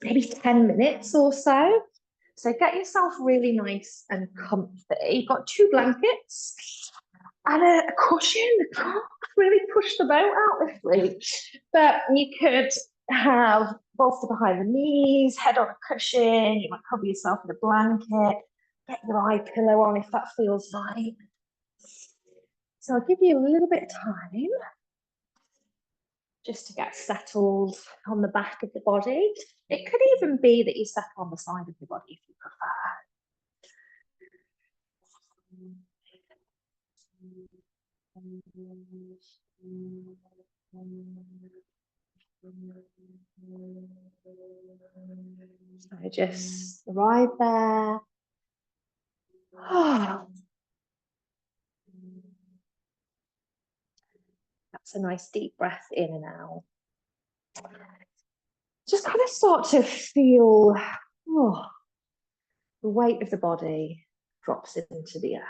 maybe 10 minutes or so. So get yourself really nice and comfy. You've got 2 blankets and a cushion. Can't really push the boat out this week. But you could have bolster behind the knees, head on a cushion. You might cover yourself in a blanket. Get your eye pillow on if that feels right. So I'll give you a little bit of time just to get settled on the back of the body. It could even be that you settle on the side of the body if you prefer. So just arrive there. That's a nice deep breath in and out. Just kind of start to feel the weight of the body drops into the air.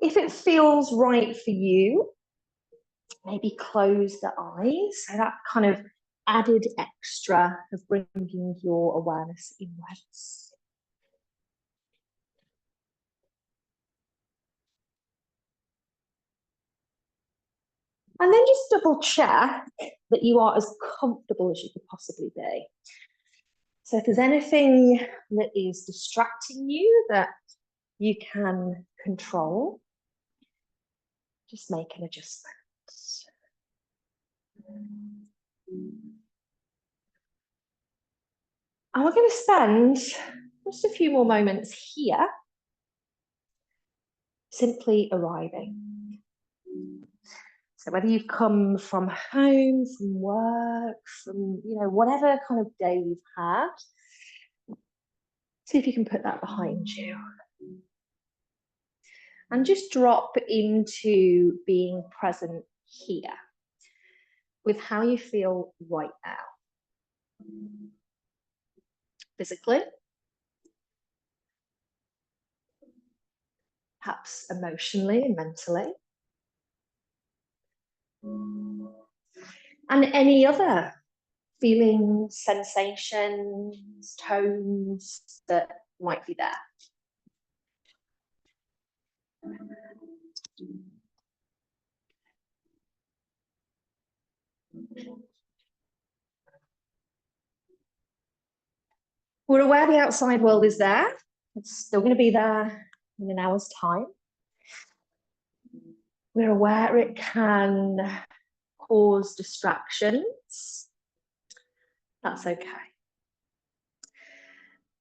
If it feels right for you, maybe close the eyes. So that kind of added extra of bringing your awareness inwards. And then just double check that you are as comfortable as you could possibly be. So if there's anything that is distracting you that you can control, just make an adjustment. And we're going to spend just a few more moments here, simply arriving. So whether you've come from home, from work, from, whatever kind of day you've had, see if you can put that behind you. And just drop into being present here with how you feel right now. Physically, perhaps emotionally and mentally, and any other feelings, sensations, tones that might be there. We're aware the outside world is there. It's still going to be there in an hour's time. We're aware it can cause distractions. That's okay.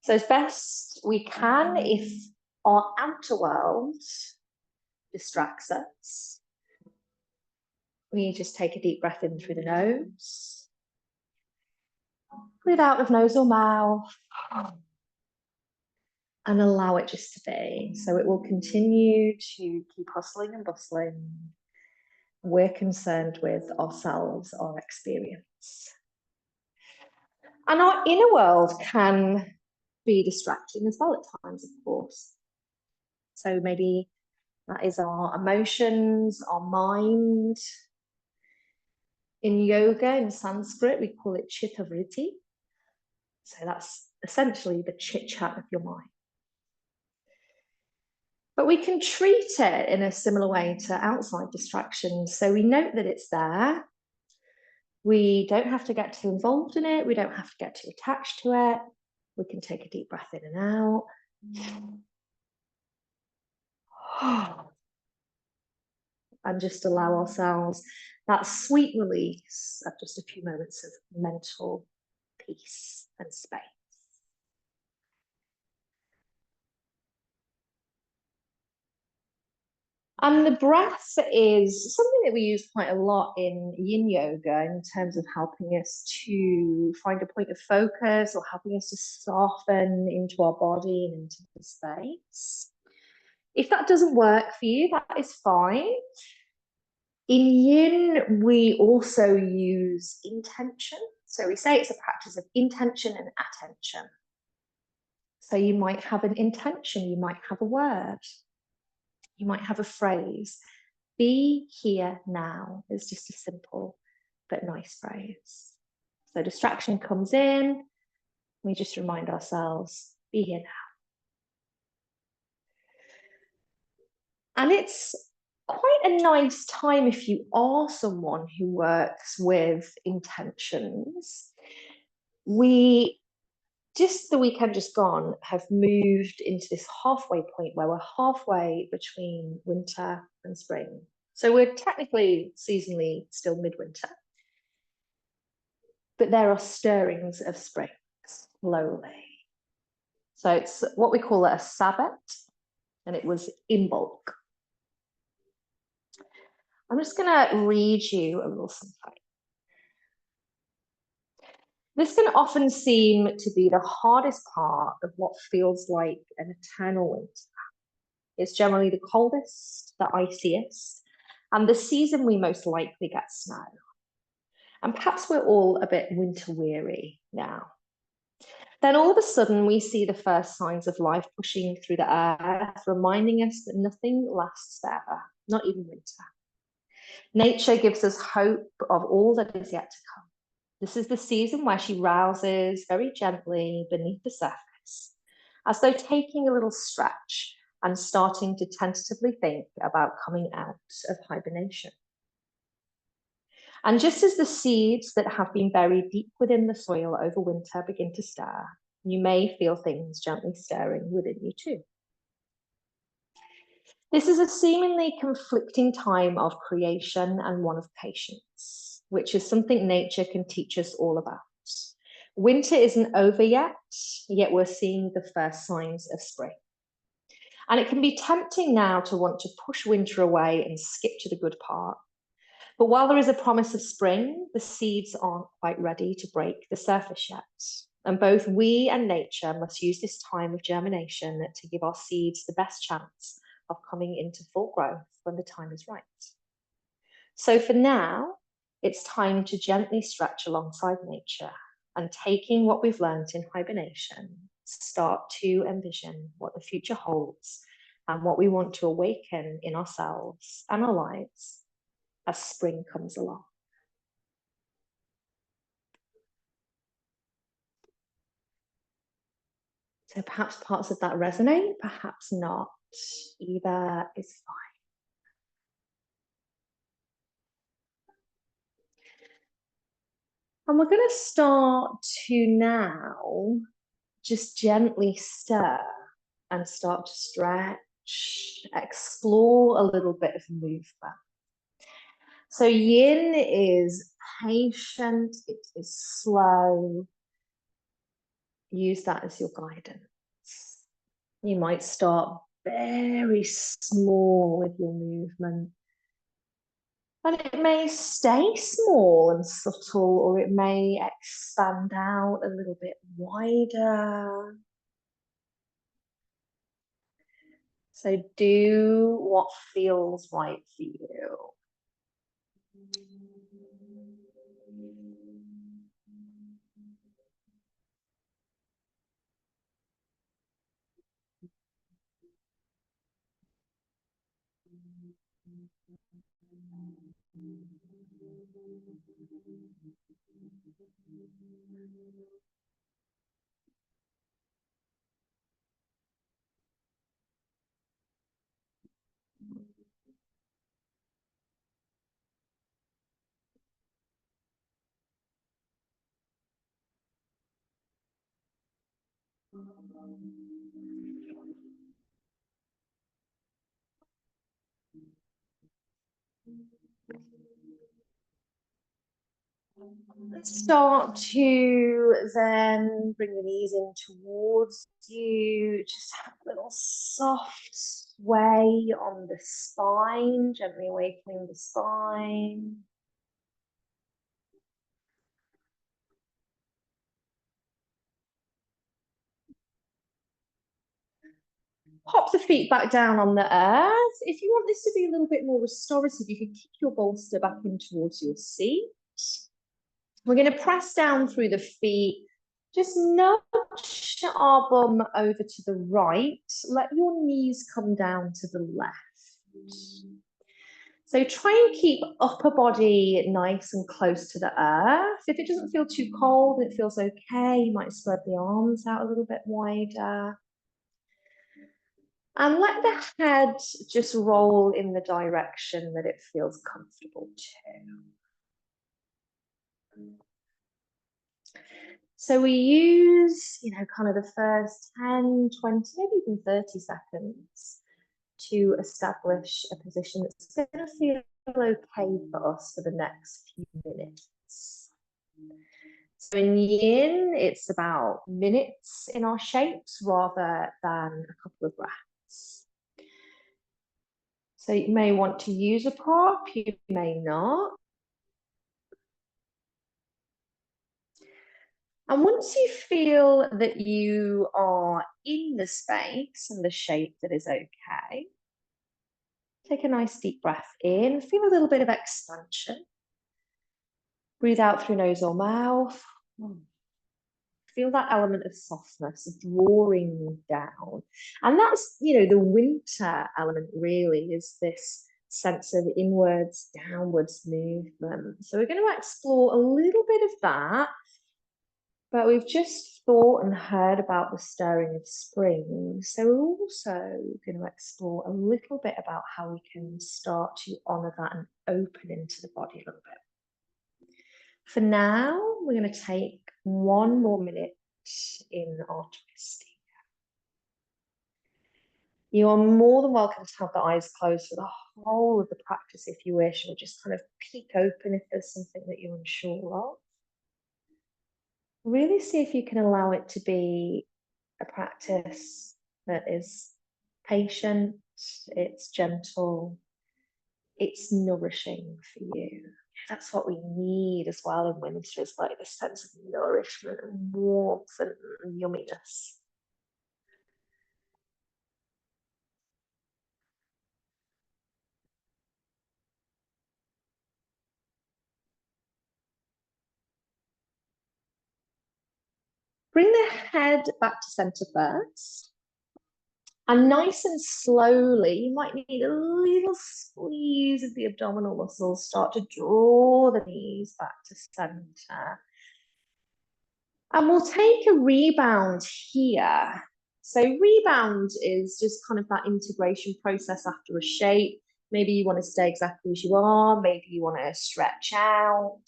So as best we can, if our outer world distracts us, we just take a deep breath in through the nose. Breathe out of nose or mouth. And allow it just to be. So it will continue to keep hustling and bustling. We're concerned with ourselves, our experience. And our inner world can be distracting as well at times, of course. So maybe that is our emotions, our mind. In yoga, in Sanskrit, we call it chitta vritti. So that's essentially the chit-chat of your mind. But we can treat it in a similar way to outside distractions. So we note that it's there. We don't have to get too involved in it. We don't have to get too attached to it. We can take a deep breath in and out. And just allow ourselves that sweet release of just a few moments of mental peace and space. And the breath is something that we use quite a lot in yin yoga in terms of helping us to find a point of focus or helping us to soften into our body and into the space. If that doesn't work for you, that is fine. In yin, we also use intention. So we say it's a practice of intention and attention. So you might have an intention, you might have a word. You might have a phrase. Be here now is just a simple but nice phrase. So distraction comes in, we just remind ourselves, be here now. And it's quite a nice time if you are someone who works with intentions. We, just the weekend just gone, have moved into this halfway point where we're halfway between winter and spring. So we're technically seasonally still midwinter, but there are stirrings of spring slowly. So it's what we call a Sabbat, and it was in bulk. I'm just going to read you a little something. This can often seem to be the hardest part of what feels like an eternal winter. It's generally the coldest, the iciest, and the season we most likely get snow. And perhaps we're all a bit winter weary now. Then all of a sudden we see the first signs of life pushing through the earth, reminding us that nothing lasts forever, not even winter. Nature gives us hope of all that is yet to come. This is the season where she rouses very gently beneath the surface, as though taking a little stretch and starting to tentatively think about coming out of hibernation. And just as the seeds that have been buried deep within the soil over winter begin to stir, you may feel things gently stirring within you too. This is a seemingly conflicting time of creation and one of patience, which is something nature can teach us all about. Winter isn't over yet we're seeing the first signs of spring. And it can be tempting now to want to push winter away and skip to the good part. But while there is a promise of spring, the seeds aren't quite ready to break the surface yet. And both we and nature must use this time of germination to give our seeds the best chance of coming into full growth when the time is right. So for now, it's time to gently stretch alongside nature and, taking what we've learned in hibernation, start to envision what the future holds and what we want to awaken in ourselves and our lives as spring comes along. So perhaps parts of that resonate, perhaps not. Either is fine. And we're going to start to now just gently stir and start to stretch, explore a little bit of movement. So yin is patient, it is slow. Use that as your guidance. You might start very small with your movement. And it may stay small and subtle, or it may expand out a little bit wider. So do what feels right for you. Start to then bring the knees in towards you. Just have a little soft sway on the spine, gently awakening the spine. Pop the feet back down on the earth. If you want this to be a little bit more restorative, you can kick your bolster back in towards your seat. We're going to press down through the feet. Just nudge our bum over to the right. Let your knees come down to the left. So try and keep upper body nice and close to the earth. If it doesn't feel too cold and it feels okay, you might spread the arms out a little bit wider. And let the head just roll in the direction that it feels comfortable to. So we use, kind of the first 10, 20, maybe even 30 seconds to establish a position that's going to feel okay for us for the next few minutes. So in yin, it's about minutes in our shapes rather than a couple of breaths. So you may want to use a prop, you may not. And once you feel that you are in the space and the shape that is okay, take a nice deep breath in, feel a little bit of expansion. Breathe out through nose or mouth. Feel that element of softness drawing down. And that's, the winter element really is this sense of inwards, downwards movement. So we're going to explore a little bit of that. But we've just thought and heard about the stirring of spring. So we're also going to explore a little bit about how we can start to honour that and open into the body a little bit. For now, we're going to take one more minute in our twisting. You are more than welcome to have the eyes closed for the whole of the practice if you wish, or just kind of peek open if there's something that you're unsure of. Really see if you can allow it to be a practice that is patient, it's gentle, it's nourishing for you. That's what we need as well in winter, is like this sense of nourishment and warmth and yumminess. Bring the head back to center first. And nice and slowly, you might need a little squeeze of the abdominal muscles. Start to draw the knees back to center. And we'll take a rebound here. So rebound is just kind of that integration process after a shape. Maybe you want to stay exactly as you are. Maybe you want to stretch out.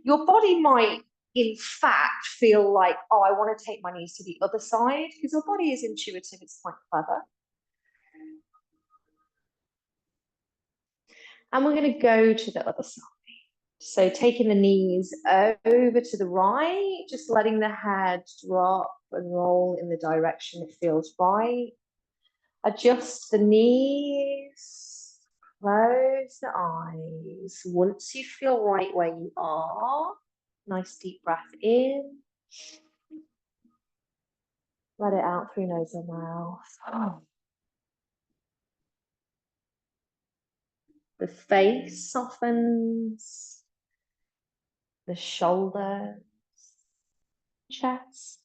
Your body might, in fact, feel like, oh, I want to take my knees to the other side, because your body is intuitive. It's quite clever. And we're going to go to the other side. So taking the knees over to the right, just letting the head drop and roll in the direction it feels right. Adjust the knees, close the eyes. Once you feel right where you are, nice deep breath in. Let it out through nose and mouth. The face softens, the shoulders, chest,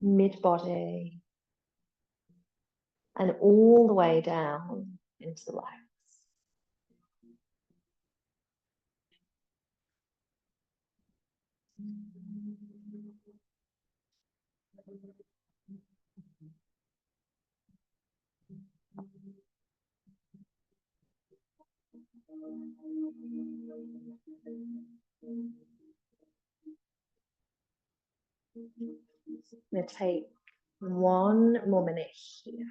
mid-body, and all the way down into the legs. I'm going to take one more minute here.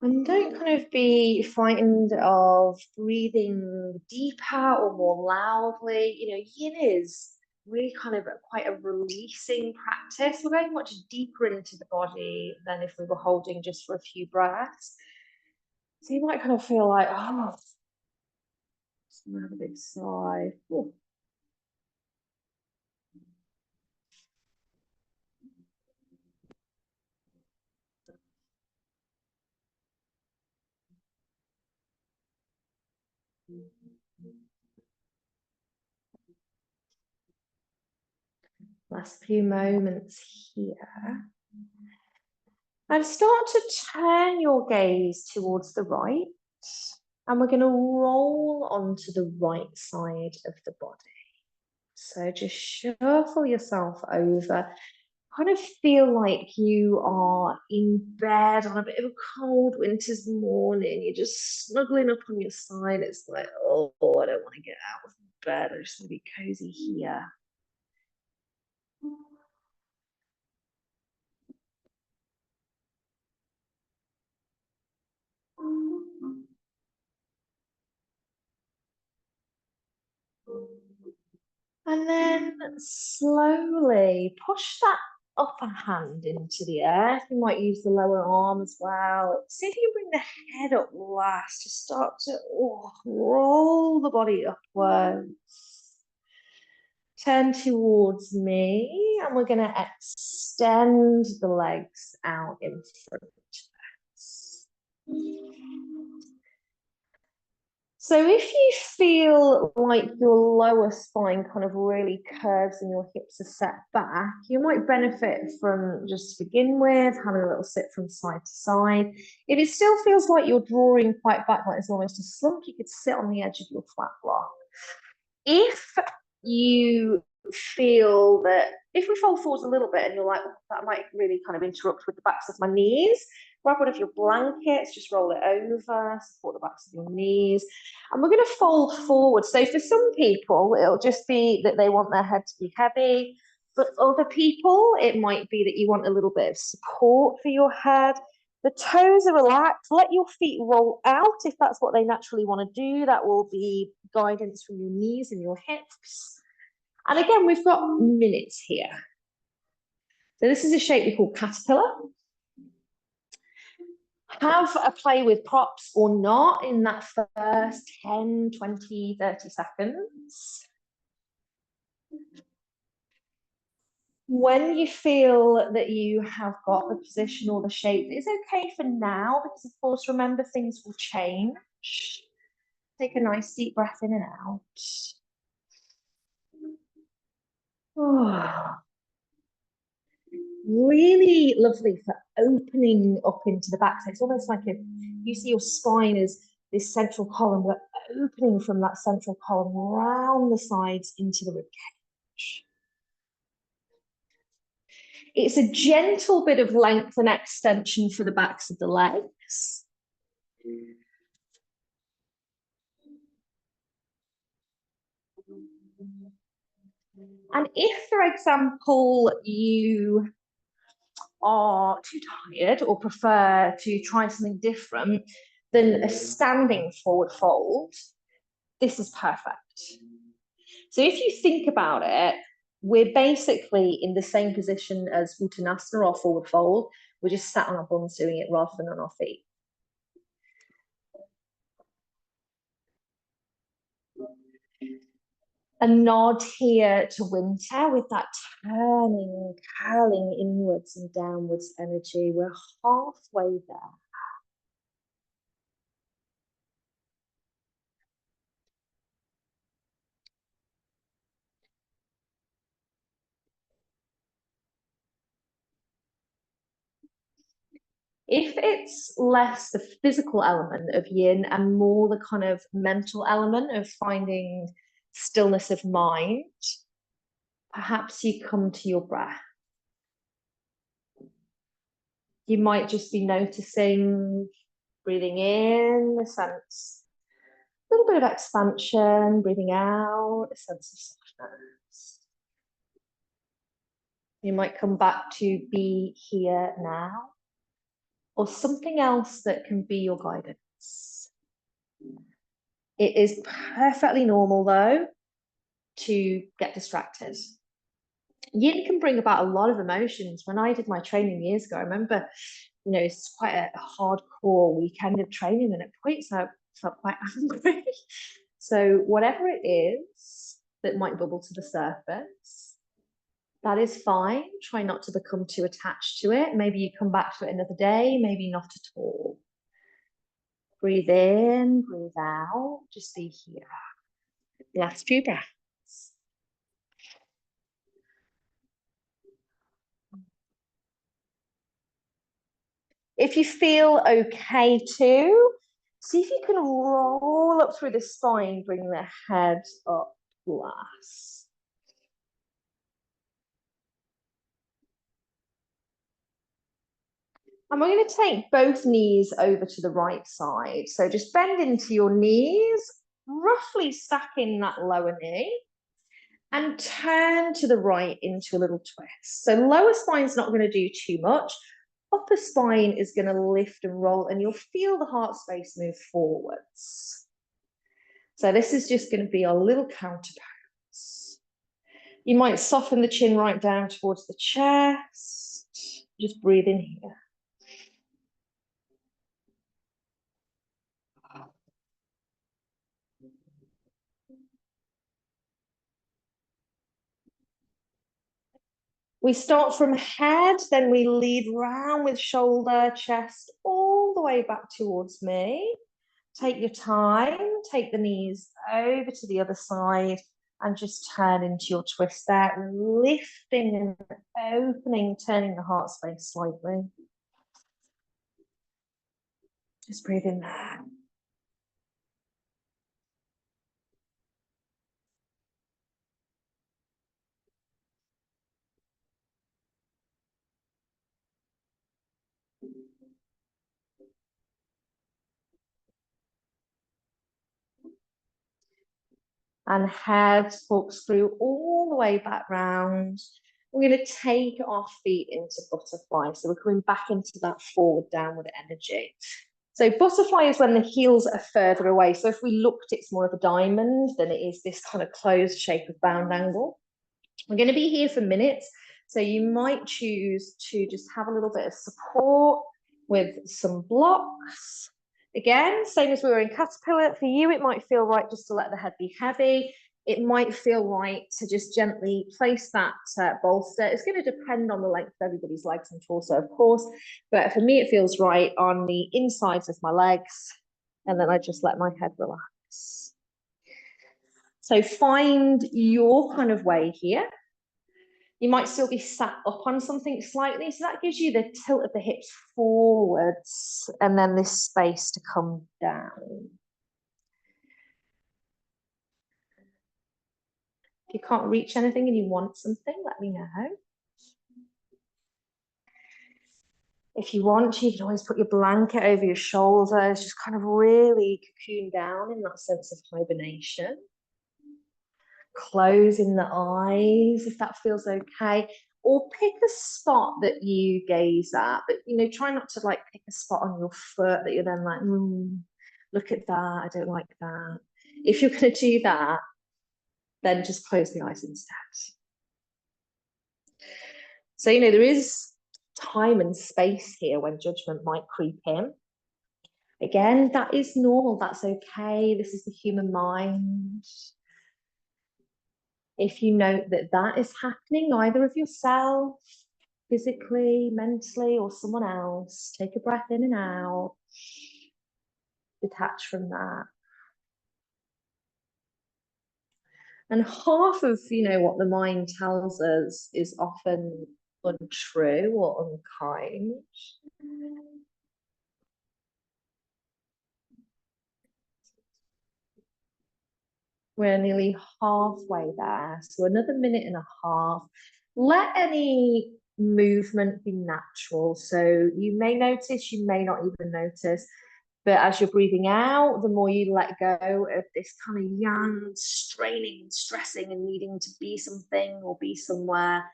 And don't kind of be frightened of breathing deeper or more loudly. Yin is really kind of quite a releasing practice. We're going much deeper into the body than if we were holding just for a few breaths. So you might kind of feel like, oh, just have a big sigh. Ooh. Last few moments here. And start to turn your gaze towards the right. And we're going to roll onto the right side of the body. So just shuffle yourself over. Kind of feel like you are in bed on a bit of a cold winter's morning. You're just snuggling up on your side. It's like, oh, I don't want to get out of bed. I just want to be cozy here. And then slowly push that upper hand into the earth. You might use the lower arm as well. See if you bring the head up last. Just start to roll the body upwards. Turn towards me, and we're going to extend the legs out in front of us. So if you feel like your lower spine kind of really curves and your hips are set back, you might benefit from, just to begin with, having a little sit from side to side. If it still feels like you're drawing quite back, like it's almost a slump, you could sit on the edge of your flat block. If you feel that, if we fold forwards a little bit and you're like, oh, that might really kind of interrupt with the backs of my knees, grab one of your blankets, just roll it over, support the backs of your knees. And we're going to fold forward. So for some people, it'll just be that they want their head to be heavy. For other people, it might be that you want a little bit of support for your head. The toes are relaxed. Let your feet roll out if that's what they naturally want to do. That will be guidance from your knees and your hips. And again, we've got minutes here. So this is a shape we call caterpillar. Have a play with props or not in that first 10, 20, 30 seconds. When you feel that you have got the position or the shape, it's okay for now, because of course, remember, things will change. Take a nice deep breath in and out. Oh. Really lovely for opening up into the back. So it's almost like if you see your spine as this central column, we're opening from that central column around the sides into the ribcage. It's a gentle bit of length and extension for the backs of the legs. And if, for example, you are too tired or prefer to try something different than a standing forward fold, this is perfect. So if you think about it, we're basically in the same position as Uttanasana or forward fold. We're just sat on our bums doing it rather than on our feet. A nod here to winter with that turning, curling inwards and downwards energy. We're halfway there. If it's less the physical element of yin and more the kind of mental element of finding stillness of mind, perhaps you come to your breath. You might just be noticing, breathing in, a sense, a little bit of expansion, breathing out, a sense of softness. You might come back to be here now, or something else that can be your guidance. It is perfectly normal, though, to get distracted. Yin can bring about a lot of emotions. When I did my training years ago, I remember, it's quite a hardcore weekend of training, and at points I felt quite angry. So whatever it is that might bubble to the surface, that is fine. Try not to become too attached to it. Maybe you come back to it another day, maybe not at all. Breathe in, breathe out, just be here. Last few breaths. If you feel okay too, see if you can roll up through the spine, bring the head up last. And we're going to take both knees over to the right side. So just bend into your knees, roughly stacking that lower knee, and turn to the right into a little twist. So lower spine's not going to do too much. Upper spine is going to lift and roll, and you'll feel the heart space move forwards. So this is just going to be a little counter pose. You might soften the chin right down towards the chest. Just breathe in here. We start from head, then we lead round with shoulder, chest, all the way back towards me. Take your time, take the knees over to the other side and just turn into your twist there, lifting and opening, turning the heart space slightly. Just breathe in there. And head walks through all the way back round. We're going to take our feet into butterfly. So we're coming back into that forward downward energy. So butterfly is when the heels are further away. So if we looked, it's more of a diamond than it is this kind of closed shape of bound angle. We're going to be here for minutes. So you might choose to just have a little bit of support with some blocks. Again, same as we were in caterpillar. For you, it might feel right just to let the head be heavy. It might feel right to just gently place that bolster. It's going to depend on the length of everybody's legs and torso, of course. But for me, it feels right on the insides of my legs. And then I just let my head relax. So find your kind of way here. You might still be sat up on something slightly. So that gives you the tilt of the hips forwards and then this space to come down. If you can't reach anything and you want something, let me know. If you want to, you can always put your blanket over your shoulders, just kind of really cocoon down in that sense of hibernation. Closing the eyes if that feels okay, or pick a spot that you gaze at, but try not to like pick a spot on your foot that you're then like, look at that, I don't like that. If you're going to do that, then just close the eyes instead. So there is time and space here when judgment might creep in. Again, that is normal, that's okay. This is the human mind. If you note that that is happening, either of yourself, physically, mentally, or someone else, take a breath in and out. Detach from that. And half of, what the mind tells us is often untrue or unkind. We're nearly halfway there. So another minute and a half. Let any movement be natural. So you may notice, you may not even notice. But as you're breathing out, the more you let go of this kind of yang, straining, stressing, and needing to be something or be somewhere,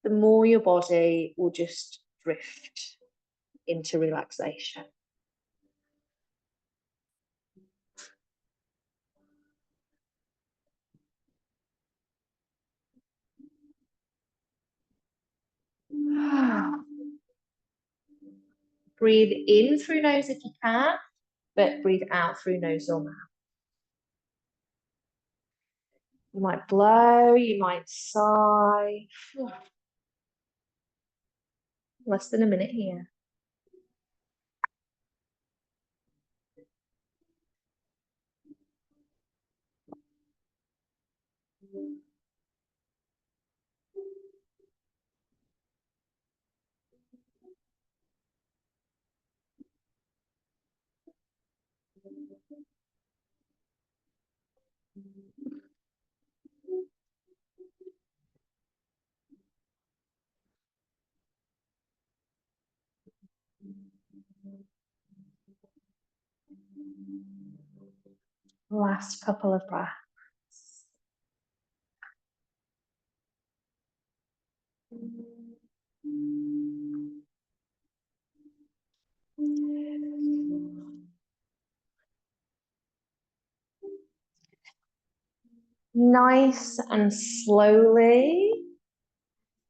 the more your body will just drift into relaxation. Breathe in through nose if you can, but breathe out through nose or mouth. You might blow, you might sigh. Less than a minute here. Last couple of breaths. Nice and slowly.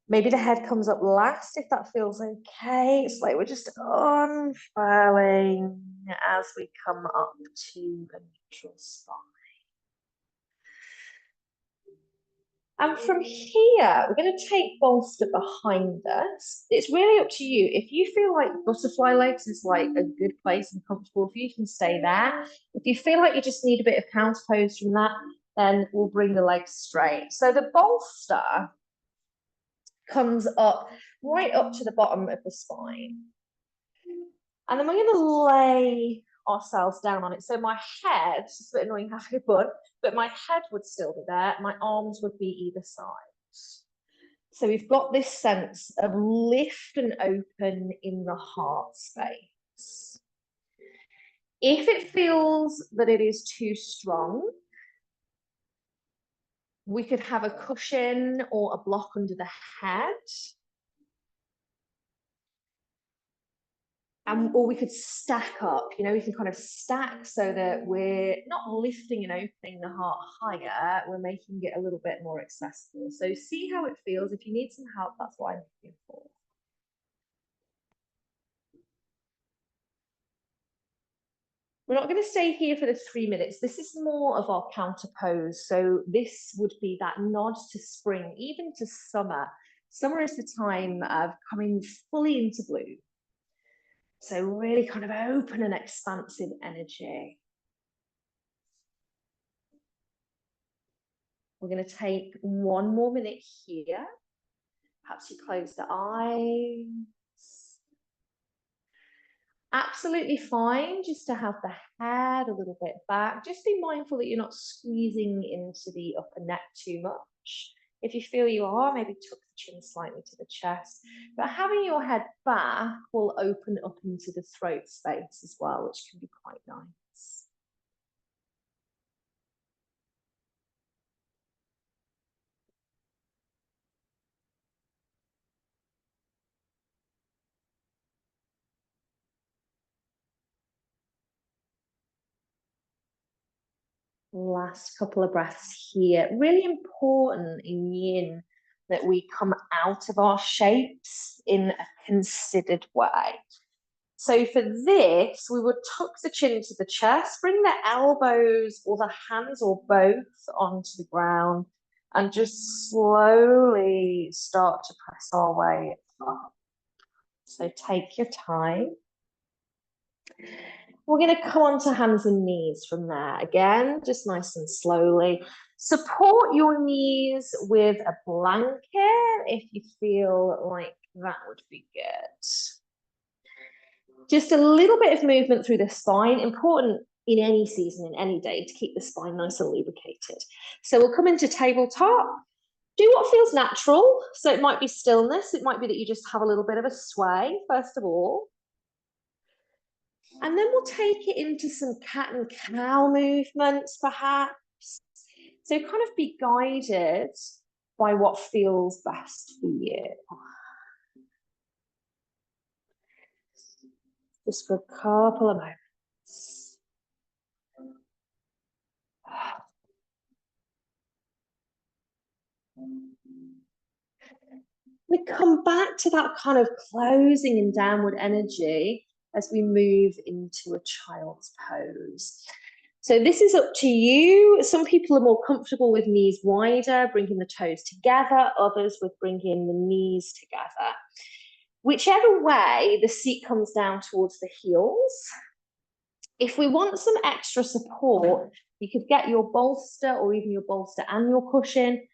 Maybe the head comes up last if that feels okay. It's like we're just unfurling as we come up to a neutral spot. And from here, we're going to take bolster behind us. It's really up to you. If you feel like butterfly legs is like a good place and comfortable for you, you can stay there. If you feel like you just need a bit of counter pose from that, then we'll bring the legs straight. So the bolster comes up right up to the bottom of the spine. And then we're going to lay ourselves down on it. So my head, it's a bit annoying having a bun, but my head would still be there. My arms would be either side. So we've got this sense of lift and open in the heart space. If it feels that it is too strong, we could have a cushion or a block under the head. Or we could stack up, you know, we can kind of stack so that we're not lifting and opening the heart higher, we're making it a little bit more accessible. So see how it feels. If you need some help, that's what I'm looking for. We're not going to stay here for the 3 minutes. This is more of our counter pose. So this would be that nod to spring, even to summer. Summer is the time of coming fully into bloom. So really kind of open and expansive energy. We're going to take 1 more minute here. Perhaps you close the eyes. Absolutely fine just to have the head a little bit back. Just be mindful that you're not squeezing into the upper neck too much. If you feel you are, maybe tuck the chin slightly to the chest. But having your head back will open up into the throat space as well, which can be quite nice. Last couple of breaths here. Really important in yin that we come out of our shapes in a considered way. So for this, we would tuck the chin to the chest, bring the elbows or the hands or both onto the ground, and just slowly start to press our way up. So take your time. We're going to come onto hands and knees from there. Again, just nice and slowly. Support your knees with a blanket if you feel like that would be good. Just a little bit of movement through the spine, important in any season, in any day, to keep the spine nice and lubricated. So we'll come into tabletop. Do what feels natural. So it might be stillness. It might be that you just have a little bit of a sway, first of all. And then we'll take it into some cat and cow movements, perhaps. So kind of be guided by what feels best for you. Just for a couple of moments. We come back to that kind of closing and downward energy as we move into a child's pose. So this is up to you. Some people are more comfortable with knees wider, bringing the toes together, others with bringing the knees together. Whichever way, the seat comes down towards the heels. If we want some extra support, you could get your bolster or even your bolster and your cushion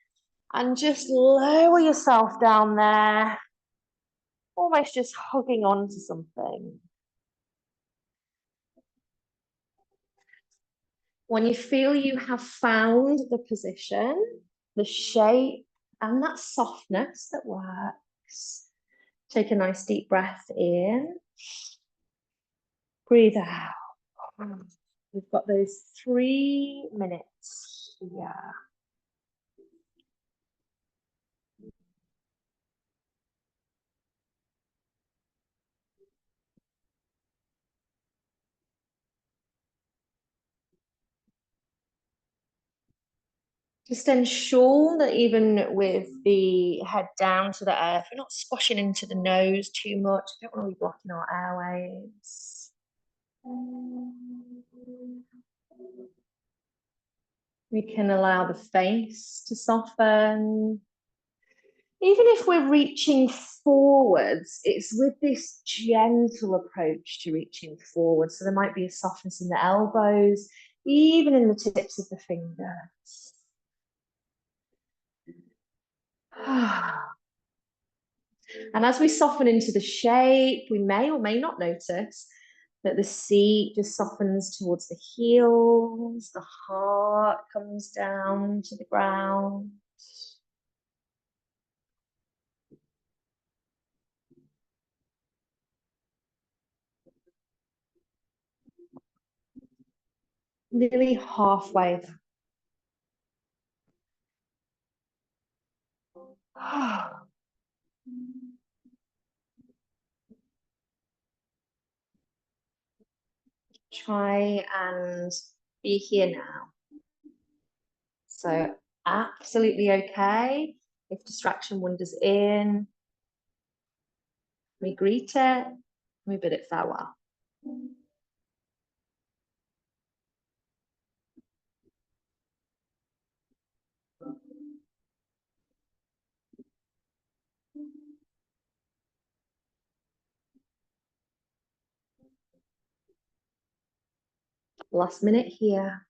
and just lower yourself down there, almost just hugging on to something. When you feel you have found the position, the shape, and that softness that works, take a nice deep breath in. Breathe out. We've got those 3 minutes here. Just ensure that even with the head down to the earth, we're not squashing into the nose too much. We don't want to be blocking our airways. We can allow the face to soften. Even if we're reaching forwards, it's with this gentle approach to reaching forward. So there might be a softness in the elbows, even in the tips of the fingers. And as we soften into the shape, we may or may not notice that the seat just softens towards the heels, the heart comes down to the ground. Nearly halfway. Try and be here now. So absolutely okay. If distraction wanders in, we greet it, we bid it farewell. Last minute here.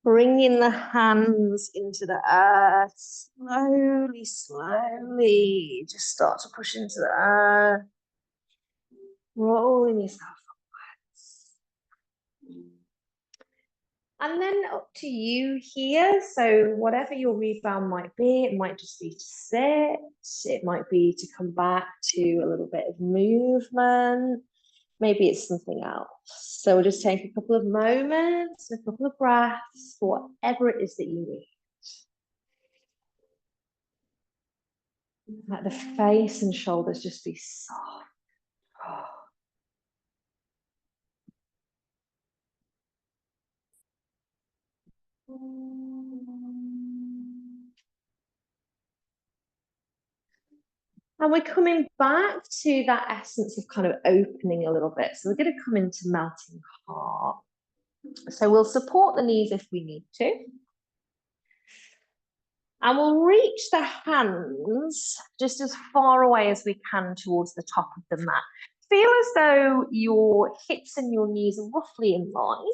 Bringing the hands into the earth, slowly, slowly, just start to push into the earth, rolling yourself upwards. And then up to you here. So whatever your rebound might be, it might just be to sit, it might be to come back to a little bit of movement. Maybe it's something else. So we'll just take a couple of moments, a couple of breaths for whatever it is that you need. Let the face and shoulders just be soft. And we're coming back to that essence of kind of opening a little bit. So we're going to come into melting heart. So we'll support the knees if we need to. And we'll reach the hands just as far away as we can towards the top of the mat. Feel as though your hips and your knees are roughly in line.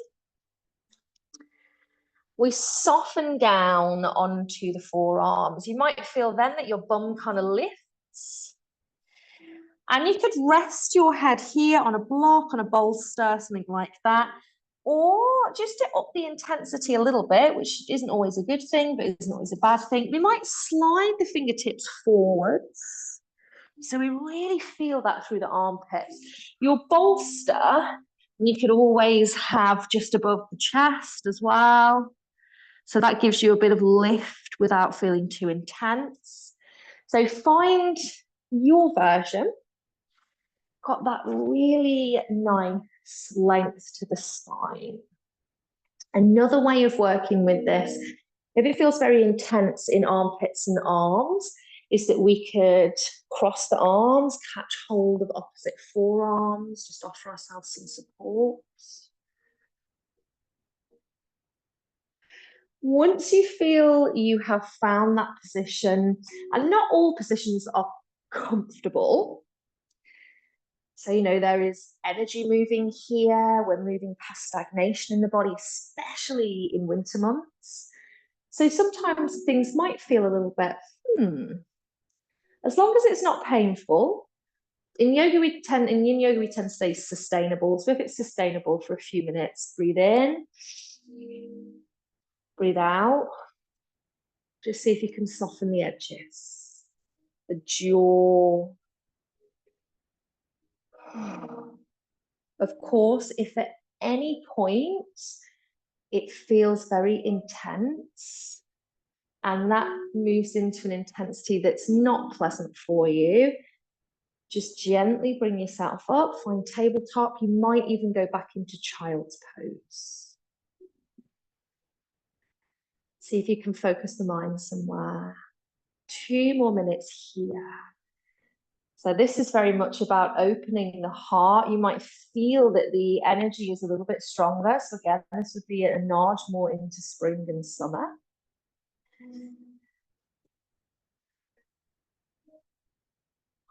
We soften down onto the forearms. You might feel then that your bum kind of lifts. And you could rest your head here on a block, on a bolster, something like that. Or just to up the intensity a little bit, which isn't always a good thing, but isn't always a bad thing. We might slide the fingertips forwards. So we really feel that through the armpits. Your bolster, you could always have just above the chest as well. So that gives you a bit of lift without feeling too intense. So find your version. Got that really nice length to the spine. Another way of working with this, if it feels very intense in armpits and arms, is that we could cross the arms, catch hold of opposite forearms, just offer ourselves some support. Once you feel you have found that position, and not all positions are comfortable, so, there is energy moving here. We're moving past stagnation in the body, especially in winter months. So sometimes things might feel a little bit, as long as it's not painful. In yoga, in yin yoga, we tend to say sustainable. So if it's sustainable for a few minutes, breathe in, breathe out. Just see if you can soften the edges, the jaw. Of course, if at any point it feels very intense and that moves into an intensity that's not pleasant for you, just gently bring yourself up, find tabletop. You might even go back into child's pose. See if you can focus the mind somewhere. 2 more minutes here. So this is very much about opening the heart. You might feel that the energy is a little bit stronger. So again, this would be a nod more into spring and summer.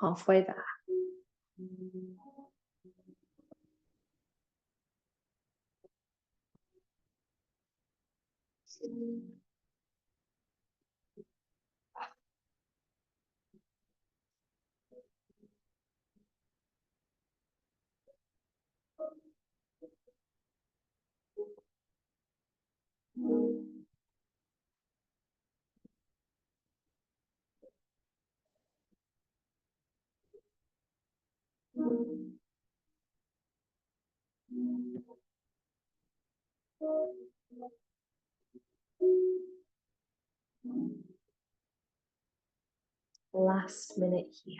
Halfway there. Last minute here.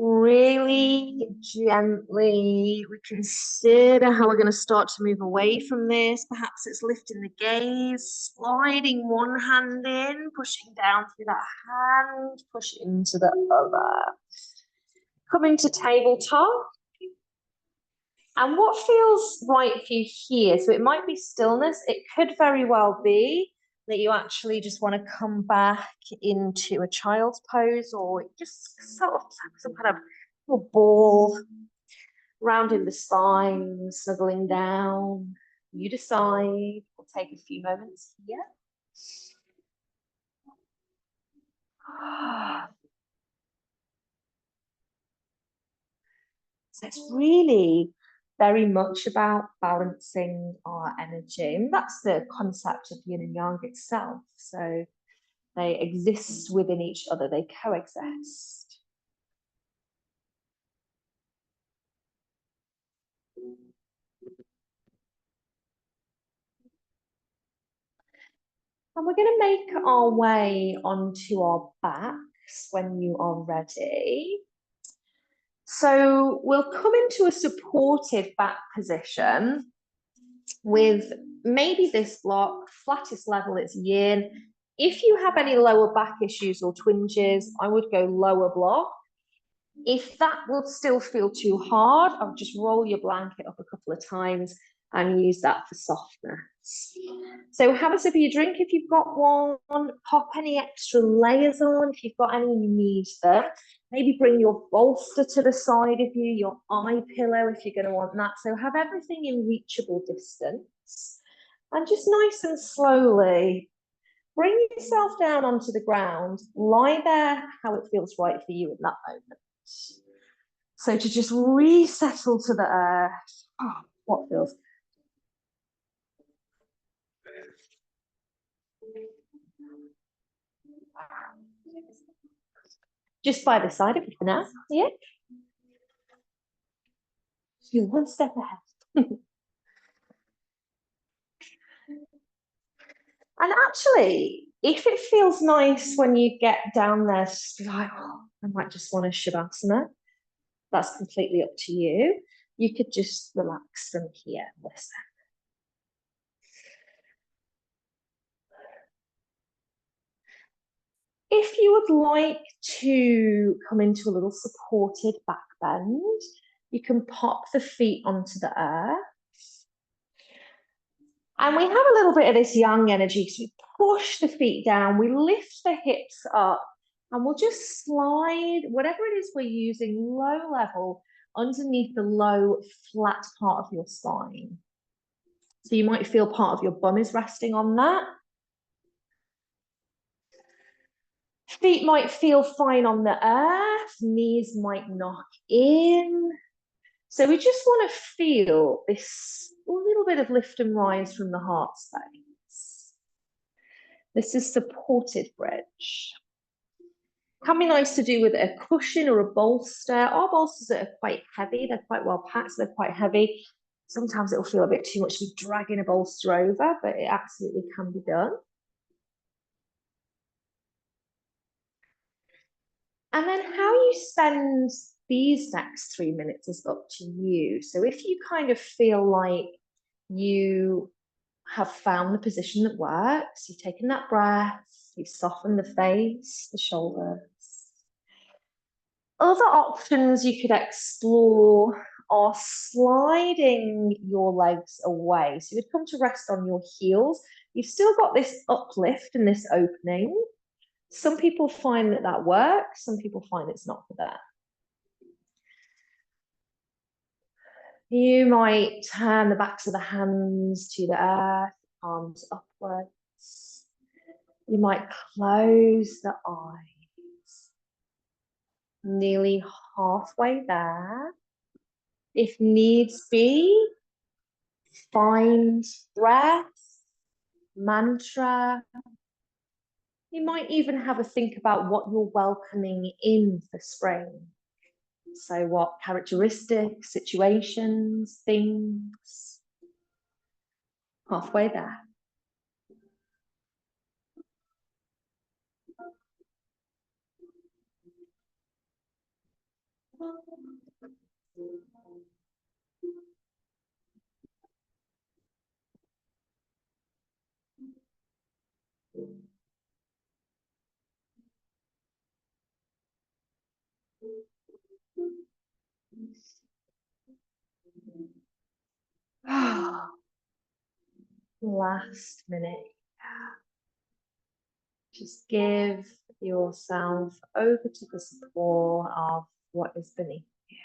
Really gently, we consider how we're going to start to move away from this. Perhaps it's lifting the gaze, sliding one hand in, pushing down through that hand, push into the other. Coming to tabletop. And what feels right for you here? So it might be stillness. It could very well be that you actually just want to come back into a child's pose, or just sort of some kind of little ball, rounding the spine, snuggling down. You decide. We'll take a few moments here. So it's really very much about balancing our energy. And that's the concept of yin and yang itself. So they exist within each other, they coexist. And we're going to make our way onto our backs when you are ready. So we'll come into a supportive back position with maybe this block, flattest level, it's yin. If you have any lower back issues or twinges, I would go lower block. If that will still feel too hard, I'll just roll your blanket up a couple of times and use that for softness. So have a sip of your drink if you've got one, pop any extra layers on if you've got any you need them. Maybe bring your bolster to the side of you, your eye pillow if you're going to want that. So have everything in reachable distance. And just nice and slowly bring yourself down onto the ground, lie there how it feels right for you in that moment. So to just resettle to the earth, what feels just by the side of you for now. Yeah. You're one step ahead. And actually, if it feels nice when you get down there, like, oh, I might just want a shavasana, that's completely up to you. You could just relax from here. Listen. If you would like to come into a little supported back bend, you can pop the feet onto the earth. And we have a little bit of this yang energy. So we push the feet down, we lift the hips up, and we'll just slide whatever it is we're using low level underneath the low flat part of your spine. So you might feel part of your bum is resting on that. Feet might feel fine on the earth, knees might knock in. So we just want to feel this little bit of lift and rise from the heart space. This is supported bridge. Can be nice to do with a cushion or a bolster. Our bolsters that are quite heavy, they're quite well packed, so they're quite heavy. Sometimes it'll feel a bit too much to be dragging a bolster over, but it absolutely can be done. And then how you spend these next 3 minutes is up to you. So if you kind of feel like you have found the position that works, you've taken that breath, you've softened the face, the shoulders. Other options you could explore are sliding your legs away. So you'd come to rest on your heels. You've still got this uplift and this opening. Some people find that that works. Some people find it's not for that. You might turn the backs of the hands to the earth, palms upwards. You might close the eyes. Nearly halfway there. If needs be, find breath, mantra. You might even have a think about what you're welcoming in for spring. So what characteristics, situations, things. Halfway there. Last minute. Just give yourself over to the support of what is beneath you.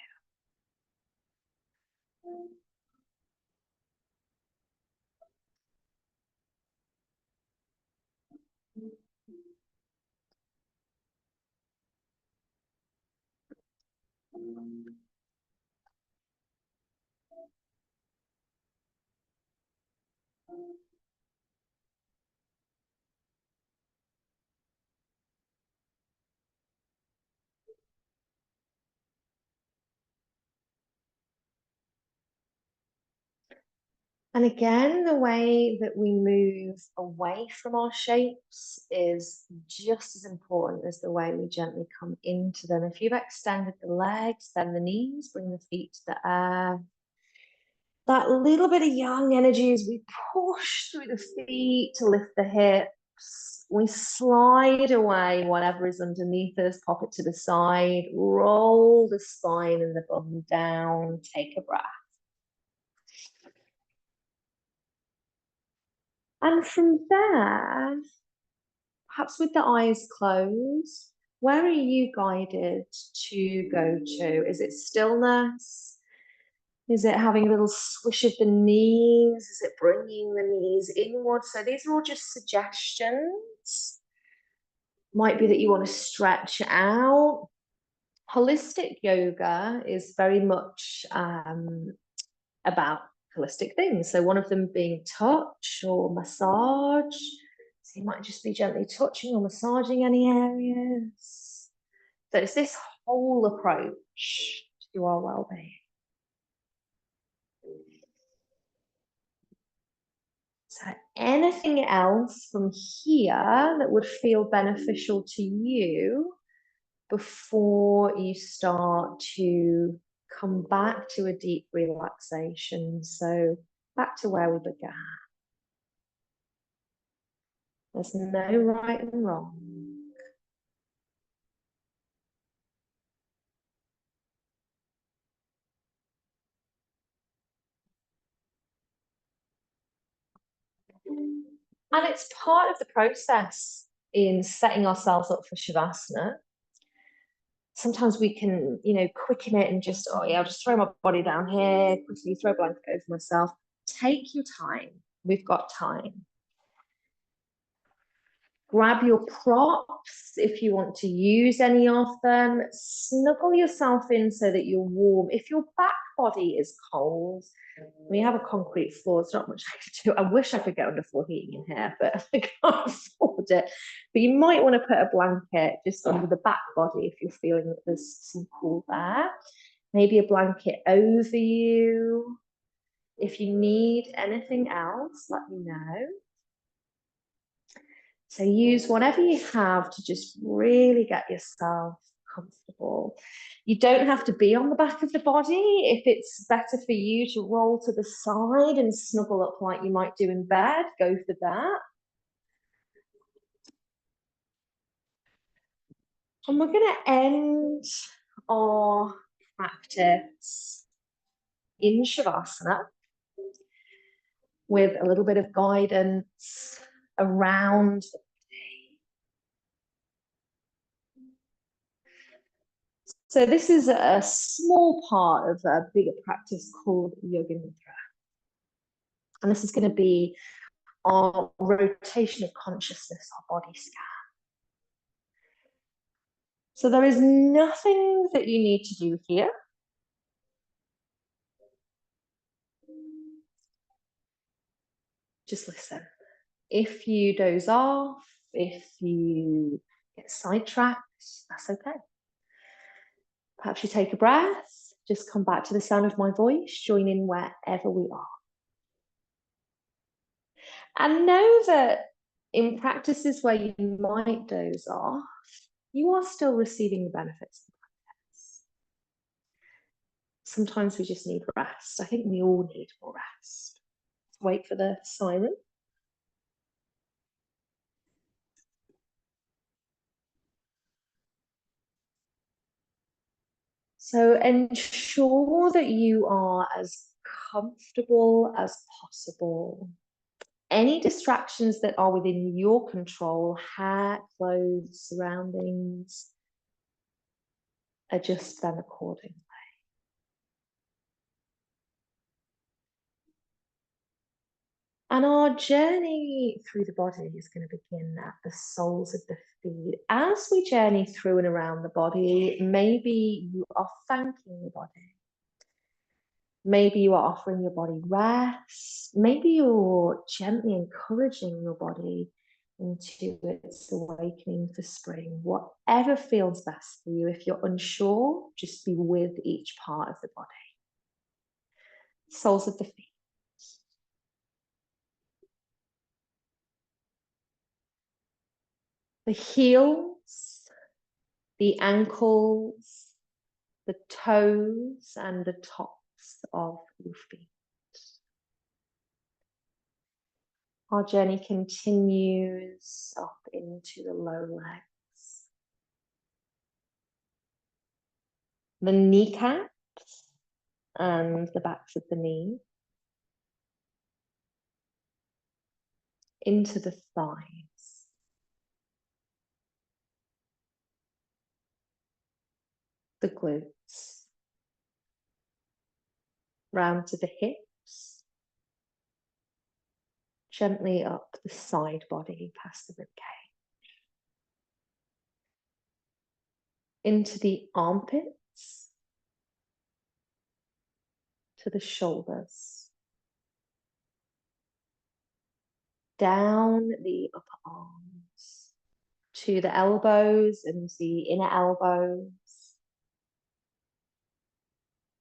And again, the way that we move away from our shapes is just as important as the way we gently come into them. If you've extended the legs, then the knees, bring the feet to the earth. That little bit of yang energy as we push through the feet to lift the hips. We slide away whatever is underneath us, pop it to the side, roll the spine and the bum down, take a breath. And from there, perhaps with the eyes closed, where are you guided to go to? Is it stillness? Is it having a little swish of the knees? Is it bringing the knees inward? So these are all just suggestions. Might be that you want to stretch out. Holistic yoga is very much about holistic things. So one of them being touch or massage. So you might just be gently touching or massaging any areas. So it's this whole approach to our well-being. So anything else from here that would feel beneficial to you before you start to come back to a deep relaxation? So back to where we began. There's no right and wrong. And it's part of the process in setting ourselves up for Shavasana. Sometimes we can, quicken it and just, oh yeah, I'll just throw my body down here, quickly throw a blanket over myself. Take your time. We've got time. Grab your props if you want to use any of them. Snuggle yourself in so that you're warm. If your back body is cold, we have a concrete floor. It's not much I can do. I wish I could get underfloor heating in here, but I can't afford it. But you might want to put a blanket just under the back body if you're feeling that there's some cool there. Maybe a blanket over you. If you need anything else, let me know. So use whatever you have to just really get yourself comfortable. You don't have to be on the back of the body. If it's better for you to roll to the side and snuggle up like you might do in bed, go for that. And we're going to end our practice in Shavasana with a little bit of guidance around the body. So this is a small part of a bigger practice called Yoga Nidra. And this is going to be our rotation of consciousness, our body scan. So there is nothing that you need to do here. Just listen. If you doze off, if you get sidetracked, that's okay. Perhaps you take a breath, just come back to the sound of my voice, join in wherever we are. And know that in practices where you might doze off, you are still receiving the benefits of the practice. Sometimes we just need rest. I think we all need more rest. Wait for the siren. So ensure that you are as comfortable as possible. Any distractions that are within your control, hair, clothes, surroundings, adjust them accordingly. And our journey through the body is going to begin at the soles of the feet. As we journey through and around the body, maybe you are thanking the body. Maybe you are offering your body rest. Maybe you're gently encouraging your body into its awakening for spring. Whatever feels best for you. If you're unsure, just be with each part of the body. Soles of the feet. The heels, the ankles, the toes, and the tops of your feet. Our journey continues up into the low legs. The kneecaps and the backs of the knees. into the thighs, the glutes, round to the hips, gently up the side body past the ribcage, into the armpits, to the shoulders, down the upper arms, to the elbows and the inner elbows,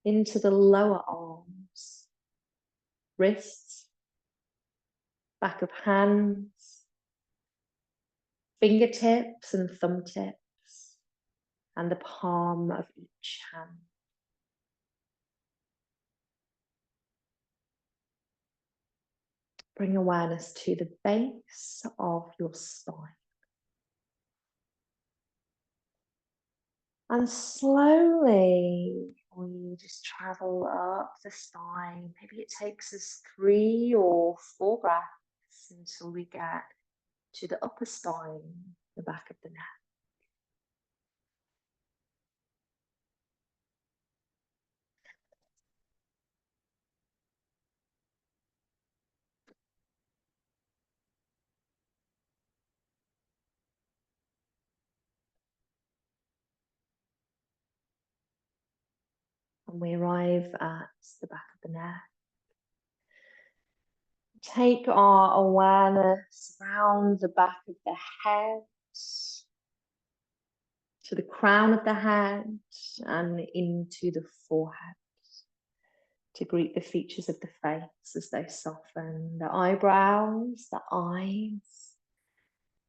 into the lower arms, wrists, back of hands, fingertips and thumb tips, and the palm of each hand. Bring awareness to the base of your spine. And slowly we just travel up the spine. Maybe it takes us 3 or 4 breaths until we get to the upper spine, the back of the neck. And we arrive at the back of the neck. Take our awareness around the back of the head, to the crown of the head, and into the forehead, to greet the features of the face as they soften, the eyebrows, the eyes,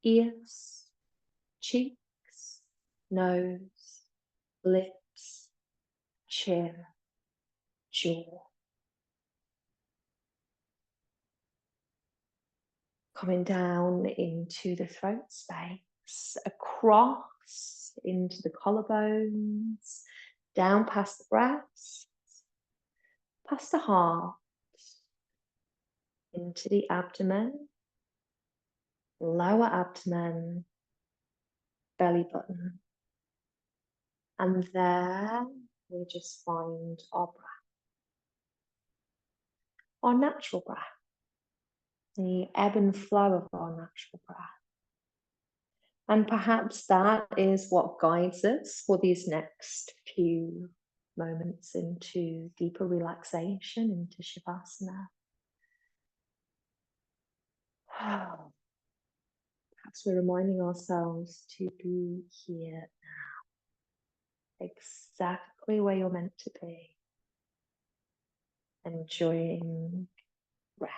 ears, cheeks, nose, lips, chin, jaw. Coming down into the throat space, across into the collarbones, down past the breast, past the heart, into the abdomen, lower abdomen, belly button. And there we just find our breath, our natural breath, the ebb and flow of our natural breath. And perhaps that is what guides us for these next few moments into deeper relaxation, into Shavasana. Perhaps we're reminding ourselves to be here now, exactly where you're meant to be, enjoying rest.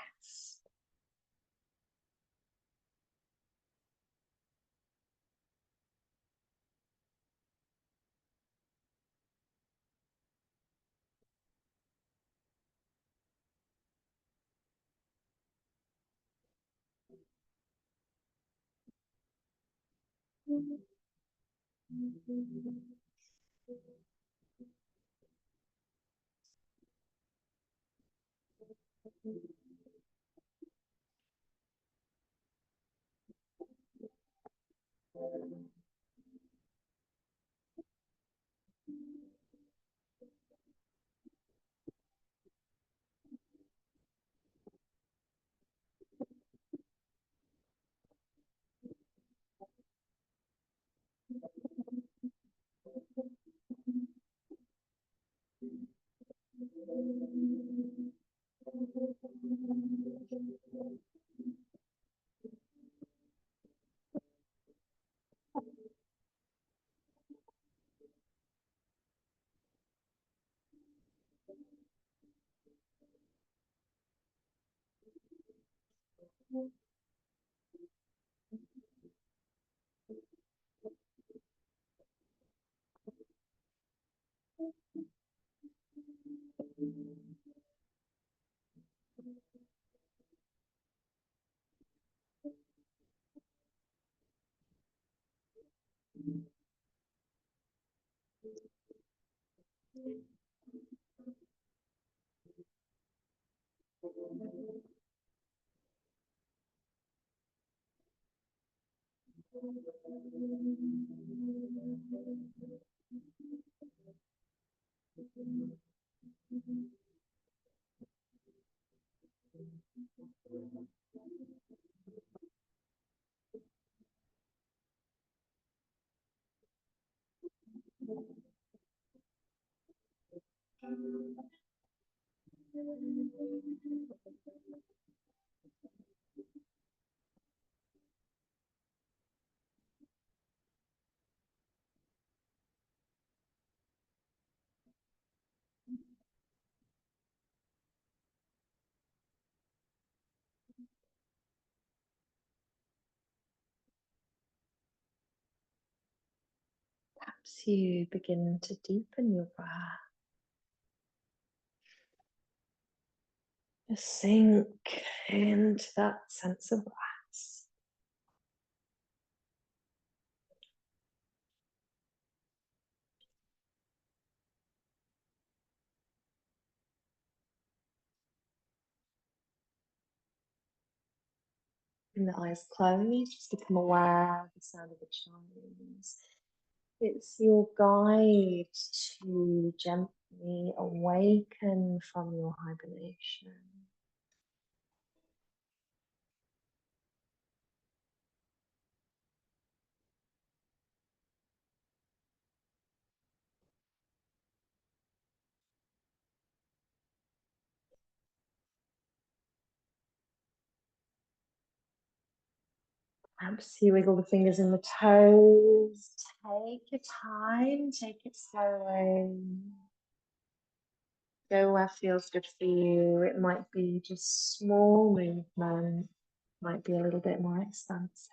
Perhaps you begin to deepen your breath. Just sink into that sense of rest. And the eyes closed, just become aware of the sound of the chimes. It's your guide to gently awaken from your hibernation. Perhaps you wiggle the fingers and the toes. Take your time, take it slowly. Go where feels good for you. It might be just small movement, might be a little bit more expansive.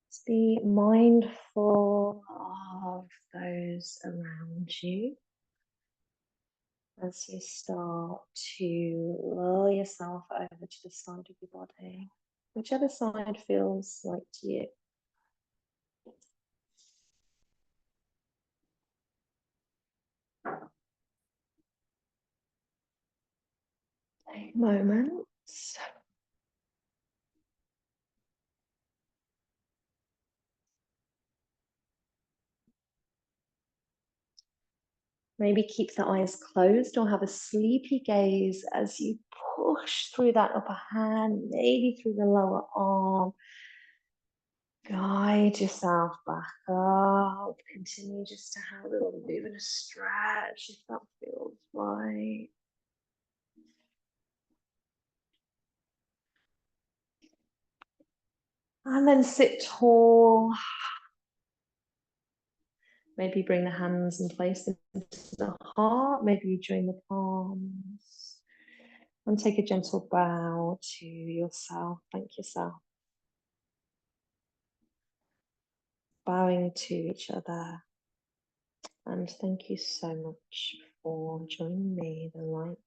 Just be mindful of those around you as you start to lower yourself over to the side of your body, whichever side feels right to you. Take a moment. Maybe keep the eyes closed or have a sleepy gaze as you push through that upper hand, maybe through the lower arm. Guide yourself back up. Continue just to have a little move and a stretch if that feels right. And then sit tall. Maybe bring the hands and place them into the heart. Maybe you join the palms. And take a gentle bow to yourself. Thank yourself. Bowing to each other. And thank you so much for joining me. The light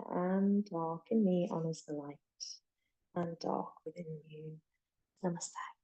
and dark in me honors the light and dark within you. Namaste.